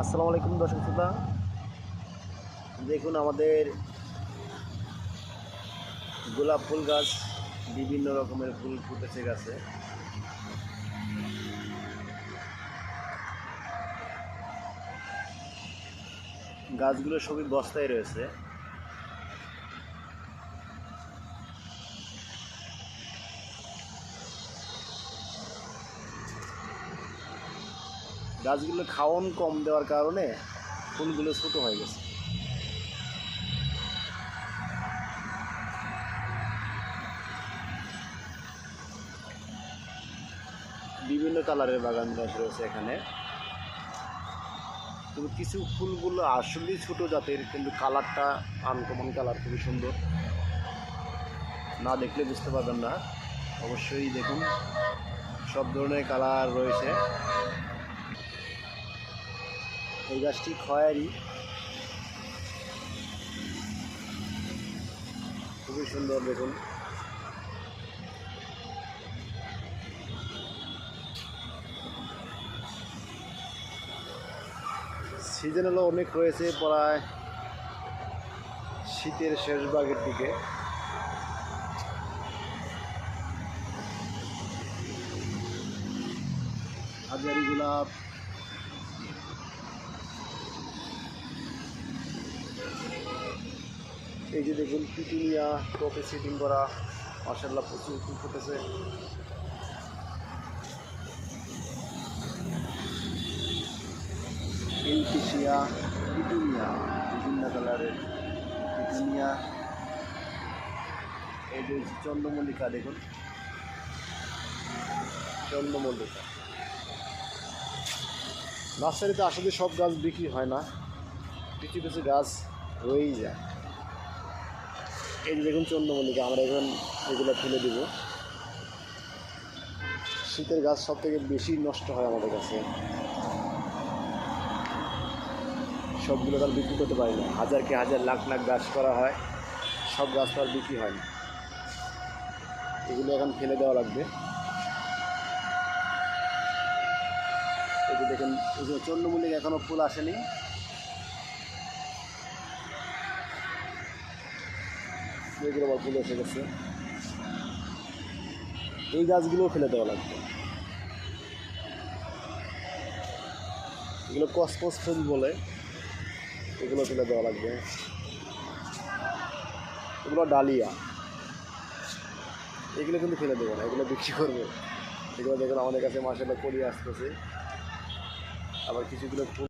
আসসালামু আলাইকুম দর্শক শ্রোতা, দেখুন আমাদের গোলাপ ফুল গাছ, বিভিন্ন রকমের ফুল ফুটেছে গাছে। গাছগুলো সবই বস্তায় রয়েছে। গাছগুলো খাওয়ান কম দেওয়ার কারণে ফুলগুলো ছোট হয়ে গেছে। বিভিন্ন কালারের বাগান গাছ রয়েছে এখানে, কিন্তু কিছু ফুলগুলো আসলেই ছোট জাতের, কিন্তু কালারটা আনকমন কালার, খুবই সুন্দর। না দেখলে বুঝতে পারবেন না, অবশ্যই দেখুন। সব ধরনের কালার রয়েছে। এই গাছটি খয়েরি, খুবই সুন্দর। দেখুন সিজন হলো অনেক রয়েছে, প্রায় শীতের শেষ ভাগের দিকে। হাজারি গোলাপ, এই যে দেখুন পিটুনিয়া, টপে সেটিং করা, মাশাআল্লাহ প্রচুর ফুল ফুটেছে। এলপিসিয়া, পিটুনিয়া, বিভিন্ন কালারের পিটুনিয়া। এই যে চন্দ্রমল্লিকা, দেখুন চন্দ্রমল্লিকা। নার্সারিতে আসলে সব গাছ বিক্রি হয় না, কিছু কিছু গাছ রয়েই যায়। এই যে দেখুন চন্দ্রমল্লিকা, আমরা এখন এগুলো ফেলে দেব। শীতের গাছ সব থেকে বেশি নষ্ট হয় আমাদের কাছে, সবগুলো গাছ বিক্রি করতে পারি না। হাজার কি হাজার লাখ লাখ গাছ করা হয়, সব গাছ তো আর বিক্রি হয় না। এগুলো এখন ফেলে দেওয়া লাগবে। এই যে দেখুন, এই যে চন্দ্রমল্লিকা এখনও ফুল আসেনি। এগুলো আবার ফুল এসে গেছে। এই গাছগুলোও ফেলে দেওয়া লাগবে। এগুলো কসমস ফুল বলে, এগুলো ফেলে দেওয়া লাগবে। এগুলো ডালিয়া, এগুলো কিন্তু ফেলে দেবো না, এগুলো বিক্রি করবো। এগুলো দেখুন আমাদের কাছে মাশাআল্লাহ কলি আসতেছে। আবার কিছুগুলো ফুল